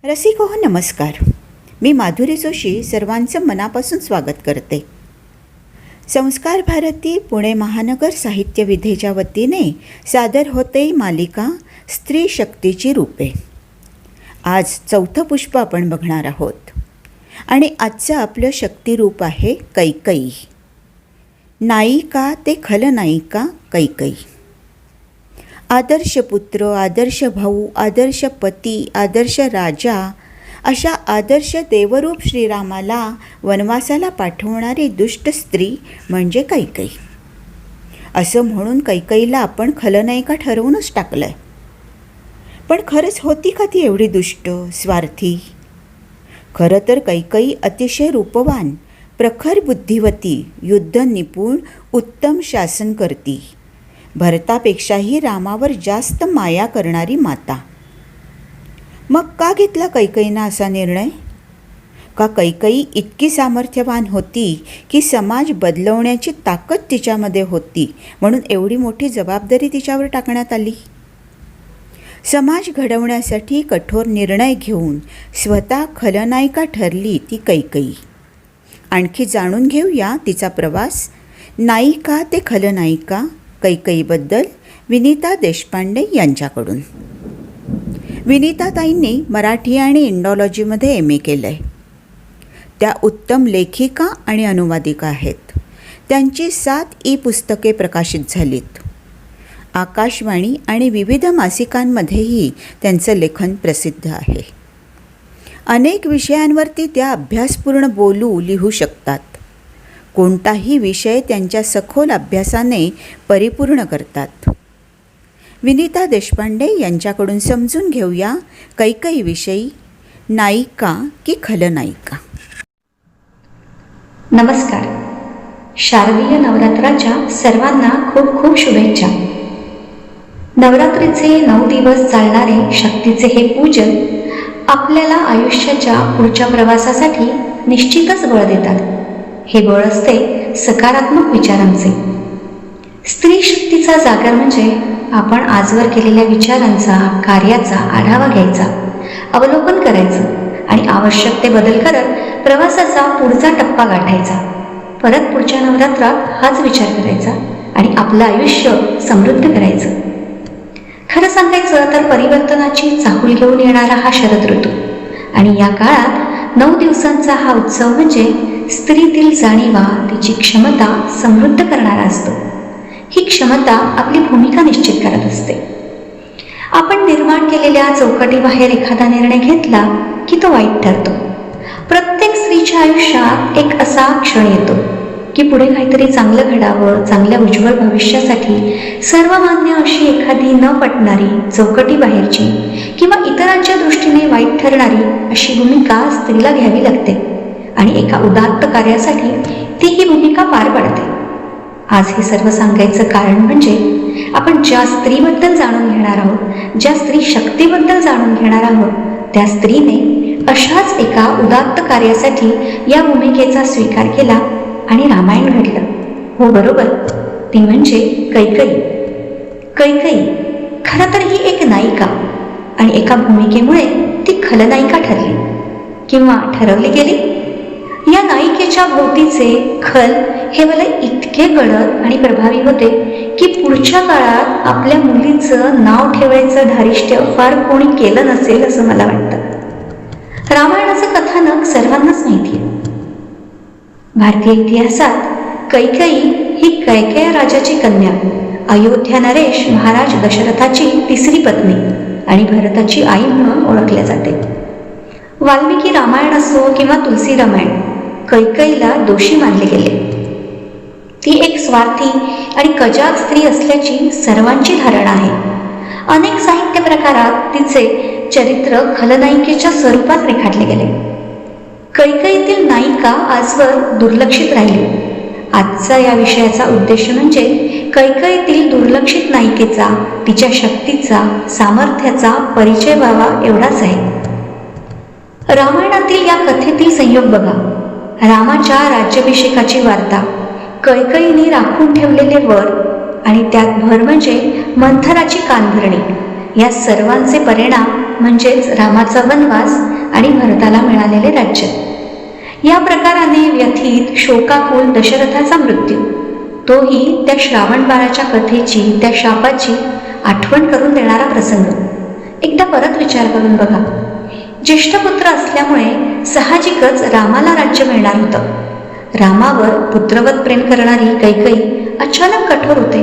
रसिको नमस्कार. मी माधुरी जोशी सर्वांचं मनापासून स्वागत करते. संस्कार भारती पुणे महानगर साहित्य विधेच्या वतीने सादर होते मालिका स्त्री शक्तीची रूपे. आज चौथं पुष्प आपण बघणार आहोत आणि आजचं आपलं शक्तिरूप आहे कैकई. नायिका ते खलनायिका कैकई. आदर्श पुत्र, आदर्श भाऊ, आदर्श पती, आदर्श राजा अशा आदर्श देवरूप श्रीरामाला वनवासाला पाठवणारी दुष्ट स्त्री म्हणजे कैकई. असं म्हणून कैकईला आपण खलनायिका ठरवूनच टाकलं आहे. पण खरंच होती का ती एवढी दुष्ट, स्वार्थी? खरं तर कैकई अतिशय रूपवान, प्रखर बुद्धिवती, युद्ध निपुण, उत्तम शासन करती, भरतापेक्षाही रामावर जास्त माया करणारी माता. मग का घेतला कैकईनं असा निर्णय? का कैकई इतकी सामर्थ्यवान होती की समाज बदलवण्याची ताकद तिच्यामध्ये होती म्हणून एवढी मोठी जबाबदारी तिच्यावर टाकण्यात आली? समाज घडवण्यासाठी कठोर निर्णय घेऊन स्वतः खलनायिका ठरली ती कैकई. आणखी जाणून घेऊया तिचा प्रवास. नायिका ते खलनायिका कैकईबद्दल विनीता देशपांडे यांच्याकडून. विनीताताईंनी मराठी आणि इंडॉलॉजीमध्ये MA केलं आहे. त्या उत्तम लेखिका आणि अनुवादिका आहेत. त्यांची 7 पुस्तके प्रकाशित झालीत. आकाशवाणी आणि विविध मासिकांमध्येही त्यांचं लेखन प्रसिद्ध आहे. अनेक विषयांवरती त्या अभ्यासपूर्ण लिहू शकतात. कोणताही विषय त्यांच्या सखोल अभ्यासाने परिपूर्ण करतात. विनीता देशपांडे यांच्याकडून समजून घेऊया कैकईविषयी. नायिका की खलनायिका? नमस्कार. शारदीय नवरात्राच्या सर्वांना खूप खूप शुभेच्छा. नवरात्रीचे 9 दिवस चालणारे शक्तीचे हे पूजन आपल्याला आयुष्याच्या पुढच्या प्रवासासाठी निश्चितच बळ देतात. हे बळ असते सकारात्मक विचारांचे. स्त्री शक्तीचा जागर म्हणजे आपण आजवर केलेल्या विचारांचा, कार्याचा आढावा घ्यायचा, अवलोकन करायचं आणि आवश्यक ते बदल करत प्रवासाचा पुढचा टप्पा गाठायचा. परत पुढच्या नवरात्रात हाच विचार करायचा आणि आपलं आयुष्य समृद्ध करायचं. खरं सांगायचं तर परिवर्तनाची चाहूल घेऊन येणारा हा शरद ऋतू आणि या काळात 9 दिवसांचा हा उत्सव म्हणजे स्त्रीतील जाणीवा, तिची क्षमता समृद्ध करणारा असतो. ही क्षमता आपली भूमिका निश्चित करत असते. आपण निर्माण केलेल्या चौकटीबाहेर एखादा निर्णय घेतला की तो वाईट ठरतो. प्रत्येक स्त्रीच्या आयुष्यात एक असा क्षण येतो की पुढे काहीतरी चांगलं घडावं, चांगल्या उज्ज्वल भविष्यासाठी सर्वमान्य अशी एखादी न पटणारी, चौकटीबाहेरची किंवा इतरांच्या दृष्टीने वाईट ठरणारी अशी भूमिका स्त्रीला घ्यावी लागते आणि एका उदात्त कार्यासाठी ती ही भूमिका पार पाडते. आज हे सर्व सांगायचं कारण म्हणजे आपण ज्या स्त्रीबद्दल जाणून घेणार आहोत, ज्या स्त्री शक्तीबद्दल जाणून घेणार आहोत, त्या स्त्रीने अशाच एका उदात्त कार्यासाठी या भूमिकेचा स्वीकार केला आणि रामायण घडलं. हो बरोबर, ती म्हणजे कैकई. कैकई खरं तर ही एक नायिका आणि एका भूमिकेमुळे ती खलनायिका ठरली किंवा ठरवली गेली. या नायिकेच्या भोवतीचे खल हे मला इतके गडद आणि प्रभावी होते की पुढच्या काळात आपल्या मुलीचं नाव ठेवायचं धारिष्ट्य फार कोणी केलं नसेल असं मला वाटतं. रामायणाचं कथानक सर्वांनाच माहिती आहे. भारतीय इतिहासात कैकई ही कैकेय राजाची कन्या, अयोध्या नरेश महाराज दशरथाची 3री पत्नी आणि भरताची आई म्हणून ओळखल्या जाते. वाल्मिकी रामायण असो किंवा तुलसी रामायण, कैकईला दोषी मानले गेले. ती एक स्वार्थी आणि कजाग स्त्री असल्याची सर्वांची धारणा आहे. अनेक साहित्य प्रकारात तिचे चरित्र खलनायिकेच्या स्वरूपात रेखाटले गेले. कैकईतील नायिका आजवर दुर्लक्षित राहिली. आजचा या विषयाचा उद्देश म्हणजे कैकईतील दुर्लक्षित नायिकेचा, तिच्या शक्तीचा, सामर्थ्याचा परिचय व्हावा एवढाच आहे. रामायणातील या कथेतील संयोग बघा. रामाच्या राज्याभिषेकाची वार्ता, कैकईने राखून ठेवलेले वर आणि त्यात भर म्हणजे मंथराची कानभरणी, या सर्वांचे परिणाम म्हणजेच रामाचा वनवास आणि भरताला मिळालेले राज्य. या प्रकाराने व्यथित शोकाकुल दशरथाचा मृत्यू, तोही त्या श्रावणबाळाच्या कथेची, त्या शापाची आठवण करून देणारा प्रसंग. एकदा परत विचार करून बघा. ज्येष्ठ पुत्र असल्यामुळे साहजिकच रामाला राज्य मिळणार होतं. रामावर पुत्रवत प्रेम करणारी कैकेयी अचानक कठोर होते.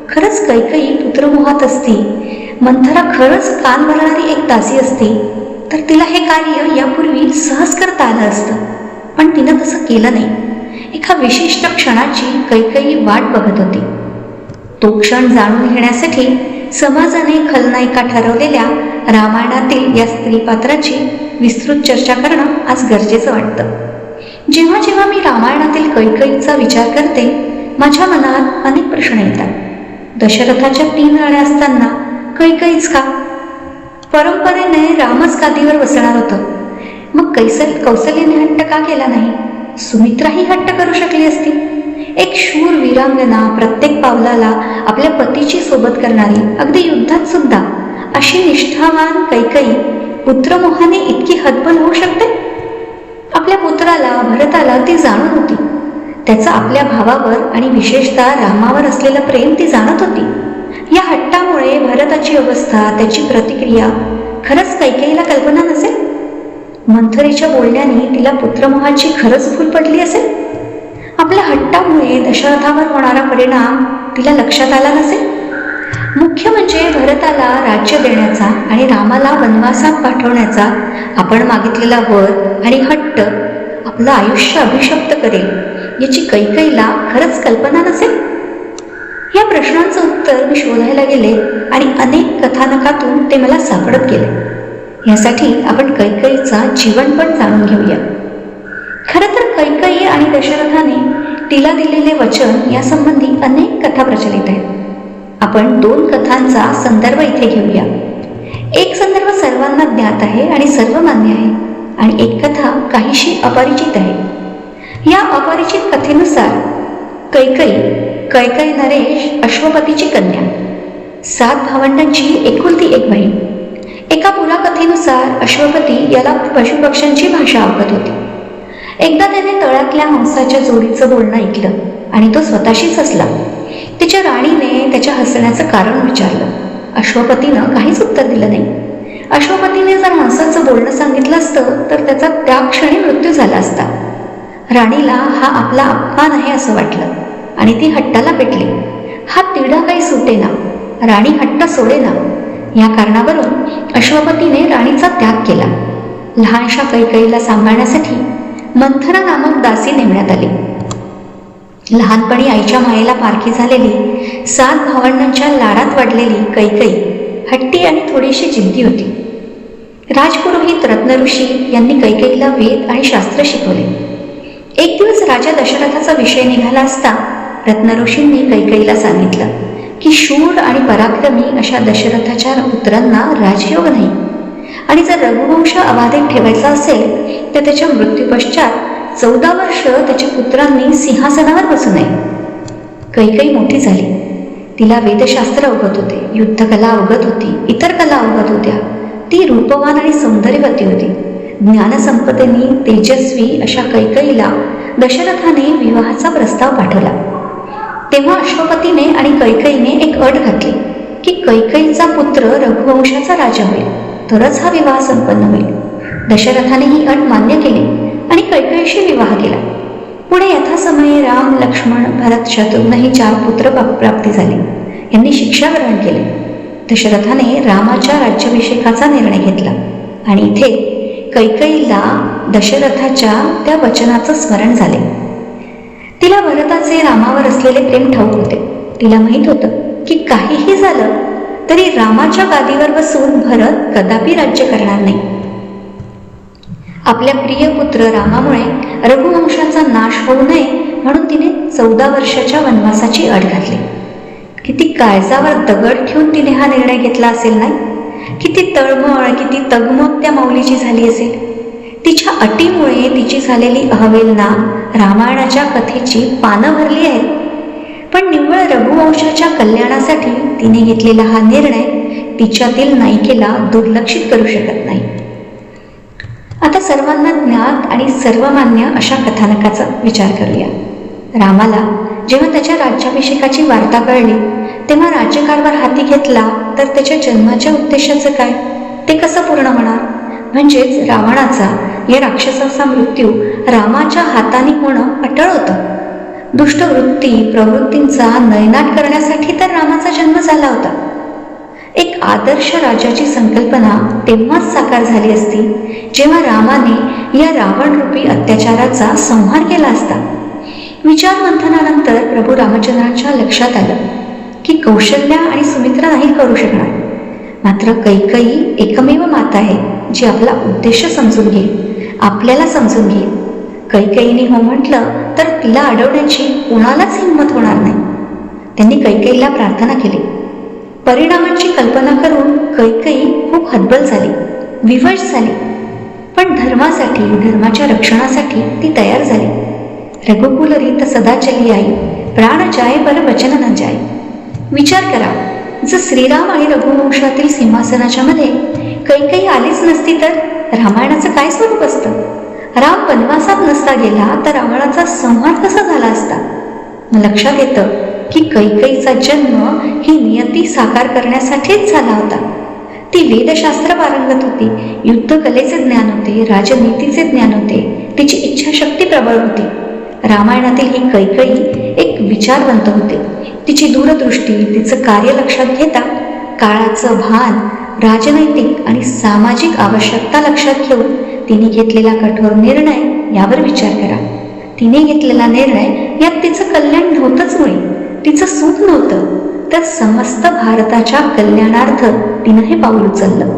खरंच कैकेयी पुत्रमोहात असती, मंथरा खरंच कान भरणारी एक दासी असती, तर तिला हे कार्य यापूर्वी सहज करता आलं असतं. पण तिनं तसं केलं नाही. एका विशिष्ट क्षणाची कैकेयी वाट बघत होती. तो क्षण जाणून घेण्यासाठी समाजाने खलनायिका ठरवलेल्या रामायणातील या स्त्री पात्राची विस्तृत चर्चा करणं आज गरजेचं वाटतं. जेव्हा जेव्हा मी रामायणातील कैकेयीचा विचार करते, माझ्या मनात अनेक प्रश्न येतात. दशरथाच्या 3 राण्या असताना कैकेयीच का? परंपरेने रामच गादीवर बसणार होतं. मग कौसल्याने हट्ट का केला नाही? सुमित्राही हट्ट करू शकली असती. एक शूर वीरांगना, प्रत्येक पावलाला आपल्या पतीची सोबत करणारी, अगदी युद्धात सुद्धा अशी निष्ठावान कैकेयी पुत्रमोहाने इतकी हतबल होऊ शकते? आपल्या पुत्राला भरताला ती जाणून होती. त्याचं आपल्या भावावर आणि विशेषतः रामावर असलेलं प्रेम ती जाणत होती. या हट्टामुळे भरताची अवस्था, त्याची प्रतिक्रिया खरंच कैकेयीला कल्पना नसेल. मंथरेच्या बोलण्याने तिला पुत्रमोहाची खरंच भूल पडली असेल. आपल्या हट्टामुळे दशरथावर होणारा परिणाम तिला लक्षात आला नसेल. मुख्य म्हणजे भरताला राज्य देण्याचा आणि रामाला वनवासात पाठवण्याचा आपण मागितलेला वर आणि हट्ट आपलं आयुष्य अभिशप्त करेल याची कैकेयीला खरंच कल्पना नसेल. या प्रश्नांचं उत्तर मी शोधायला गेले आणि अनेक कथानकातून ते मला सापडत गेले. यासाठी आपण कैकेयीचा जीवनपट जाणून घेऊया. खरं तर कैकेयी आणि दशरथाने तिला दिलेले वचन यासंबंधी अनेक कथा प्रचलित आहेत. आपण 2 कथांचा संदर्भ इथे घेऊया. एक संदर्भ सर्वांना ज्ञात आहे आणि सर्वमान्य आहे, आणि एक कथा काहीशी अपरिचित आहे. या अपरिचित कथेनुसार कैकेयी नरेश अश्वपतीची कन्या, 7 भावंडांची एकुलती एक बहीण. एका पुराकथेनुसार अश्वपती याला पशुपक्ष्यांची भाषा अवगत होती. एकदा त्याने तळ्यातल्या हंसाच्या जोडीचं बोलणं ऐकलं आणि तो स्वतःशीच हसला. तिच्या राणीने त्याच्या हसण्याचं कारण विचारलं. अश्वपतीनं काहीच उत्तर दिलं नाही. अश्वपतीने जर हंसाचं बोलणं सांगितलं असतं तर त्याचा त्या क्षणी मृत्यू झाला असता. राणीला हा आपला अपमान आहे असं वाटलं आणि ती हट्टाला पेटली. हा तिढा काही सुटेना, राणी हट्ट सोडेना. या कारणावरून अश्वपतीने राणीचा त्याग केला. लहानशा कैकेयीला सांभाळण्यासाठी मंथरा नामक दासी नेमण्यात आली. लहानपणी आईच्या मायेला पारखी झालेली, 7 भावंडांच्या लाडात वाढलेली कैकेयी हट्टी आणि थोडीशी जिद्दी होती. राजपुरोहित रत्नऋषी यांनी कैकेयीला वेद आणि शास्त्र शिकवले. एक दिवस राजा दशरथाचा विषय निघाला असता रत्नऋषींनी कैकेयीला सांगितलं की शूर आणि पराक्रमी अशा दशरथाच्या पुत्रांना राजयोग नाही, आणि जर रघुवंश अबाधित ठेवायचा असेल तर त्याच्या मृत्यूपश्चात 14 वर्ष त्याच्या पुत्रांनी सिंहासनावर बसू नये. कैकेयी मोठी झाली. तिला वेदशास्त्र अवगत होते, युद्धकला अवगत होती, इतर कला अवगत होत्या. ती रूपवान आणि सौंदर्यवती होती. ज्ञानसंपदेने तेजस्वी अशा कैकेयीला दशरथाने विवाहाचा प्रस्ताव पाठवला. तेव्हा अश्वपतीने आणि कैकेयीने एक अट घातली की कैकेयीचा पुत्र रघुवंशाचा राजा होईल तरच हा विवाह संपन्न होईल. दशरथाने ही अट मान्य केली आणि कैकेयीशी विवाह केला. पुढे यथासमये राम, लक्ष्मण, भरत, शत्रुघ्न ही 4 पुत्र प्राप्ती झाली. यांनी शिक्षा ग्रहण केले. दशरथाने रामाच्या राज्याभिषेकाचा निर्णय घेतला आणि इथे कैकेयीला दशरथाच्या त्या वचनाचं स्मरण झाले. तिला भरताचे रामावर असलेले प्रेम ठाऊक होते. तिला माहीत होतं की काहीही झालं तरी रामाच्या गादीवर बसून भरत कदापि राज्य करणार नाही. आपल्या प्रिय पुत्र रामामुळे रघुवंशाचा नाश होऊ नये म्हणून तिने 14 वर्षाच्या वनवासाची अट घातली. किती काळजावर दगड ठेवून तिने हा निर्णय घेतला असेल नाही? किती तळमळ, किती तगमग त्या माऊलीची झाली असेल. तिच्या अटीमुळे तिची झालेली अहवेलना रामायणाच्या कथेची पानं भरली आहेत. पण निव्वळ रघुवंशाच्या कल्याणासाठी तिने घेतलेला हा निर्णय तिच्यातील नायिकेला दुर्लक्षित करू शकत नाही. आता सर्वांना ज्ञात आणि सर्वमान्य अशा कथानकाचा विचार करूया. रामाला जेव्हा त्याच्या राज्याभिषेकाची वार्ता कळली तेव्हा राज्यकारभार हाती घेतला तर त्याच्या जन्माच्या उद्देशाचं काय, ते कसं पूर्ण होणार? म्हणजेच रावणाचा, या राक्षसाचा मृत्यू रामाच्या हाताने होणं अटळ होतं. दुष्ट वृत्ती प्रवृत्तींचा नयनाट करण्यासाठी तर रामाचा जन्म झाला होता. एक आदर्श राजाची संकल्पना तेव्हाच साकार झाली असती जेव्हा रामाने या रावणरूपी अत्याचाराचा संहार केला असता. विचार मंथनानंतर प्रभू रामचंद्रांच्या लक्षात आलं की कौशल्या आणि सुमित्रा नाही करू शकणार, मात्र कैकेयी एकमेव माता आहे जी आपला उद्देश समजून घेईल, आपल्याला समजून घेईल. कैकेयीने हो म्हटलं तर तिला अडवण्याची कोणालाच हिंमत होणार नाही. त्यांनी कैकेयीला प्रार्थना केली. परिणामांची कल्पना करून कैकेयी खूप हतबल झाली, विवश झाली. पण धर्मासाठी, धर्माच्या रक्षणासाठी ती तयार झाली. रघुकुल रीत सदा चली आई, प्राण जाय पर वचन न जाय. विचार करा, जर श्रीराम आणि रघुवंशातील सिंहासनाच्या मध्ये कैकेयी आलीच नसती तर रामायणाचं काय स्वरूप असतं? राम वनवासात नसता गेला तर रावणाचा संहार कसा झाला असता? लक्षात येतं की कैकेयीचा जन्म ही नियती साकार करण्यासाठीच झाला होता. ती वेदशास्त्र पारंगत होती, युद्धकलेचे ज्ञान होते, राजनीतीचे ज्ञान होते, तिची इच्छाशक्ती प्रबळ होती. रामायणातील ही कैकेयी एक विचारवंत होते. तिची दूरदृष्टी, तिचं कार्य लक्षात घेता काळाचं भान, राजनैतिक आणि सामाजिक आवश्यकता लक्षात घेऊन तिने घेतलेला कठोर निर्णय यावर विचार करा. तिने घेतलेला निर्णय यात तिचं कल्याण नव्हतंच मुळे, तिचं सुख नव्हतं, तर समस्त भारताच्या कल्याणार्थ तिनं हे पाऊल उचललं.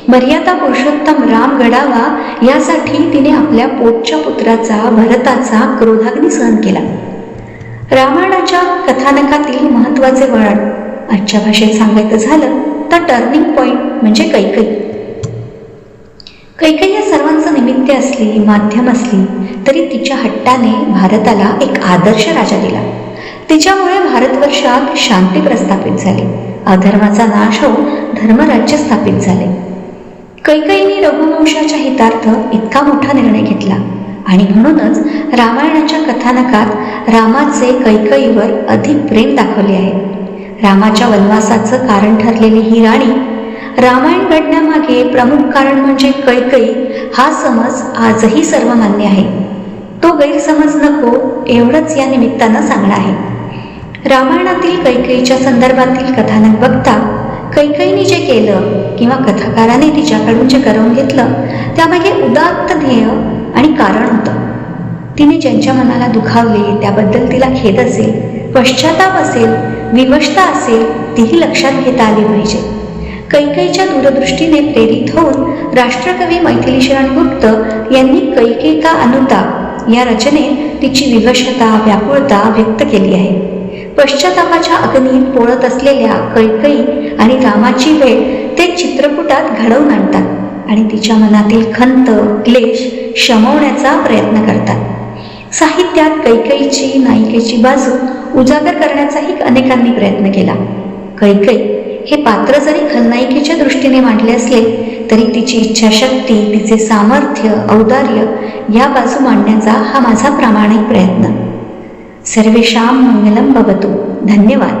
मर्यादा पुरुषोत्तम राम घडावा यासाठी तिने आपल्या पोटच्या पुत्राचा, भरताचा क्रोधाग्नी सहन केला. रामायणाच्या कथानकातील महत्वाचे वळण आजच्या भाषेत सांगायचं झालं तर टर्निंग पॉइंट म्हणजे कैकेयी. कैकेयी या सर्वांचं निमित्त असली, माध्यम असली तरी तिच्या हट्टाने भारताला एक आदर्श राजा दिला. तिच्यामुळे भारतवर्षात शांती प्रस्थापित झाली, अधर्माचा नाश होऊन धर्मराज्य स्थापित झाले. कैकेयीने रघुवंशाच्या हितार्थ इतका मोठा निर्णय घेतला आणि म्हणूनच रामायणाच्या कथानकात रामाचे कैकेयीवर अधिक प्रेम दाखवले आहे. रामाच्या वनवासाचं कारण ठरलेली ही राणी, रामायण घडण्यामागे प्रमुख कारण म्हणजे कैकेयी हा समज आजही सर्वमान्य आहे. तो गैरसमज नको एवढंच या निमित्तानं सांगणं आहे. रामायणातील कैकेयीच्या संदर्भातील कथानक बघता कैकेयीने जे केलं किंवा कथाकाराने तिच्याकडून जे करवून घेतलं त्यामागे उदात्त ध्येय आणि कारण होतं. तिने ज्यांच्या मनाला दुखावले त्याबद्दल तिला खेद असेल, पश्चाताप असेल, विवशता असेल, तीही लक्षात घेता आली पाहिजे. कैकेयीच्या दूरदृष्टीने प्रेरित होऊन राष्ट्रकवी मैथिली शरण गुप्त यांनी कैकेयी का अनुता या रचनेत तिची विवशता, व्याकुळता व्यक्त केली आहे. पश्चातापाच्या अग्नीत पोळत असलेल्या कैकेयी आणि रामाची वेळ ते चित्रकूटात घडवून आणतात आणि तिच्या मनातील खंत, क्लेश शमवण्याचा प्रयत्न करतात. साहित्यात कैकेयीची, नायिकेची बाजू उजागर करण्याचाही अनेकांनी प्रयत्न केला. कैकेयी हे पात्र जरी खलनायिकेच्या दृष्टीने मांडले असले तरी तिची इच्छाशक्ती, तिचे सामर्थ्य, औदार्य या बाजू मांडण्याचा हा माझा प्रामाणिक प्रयत्न. सर्वेषां मंगलम भवतु. धन्यवाद.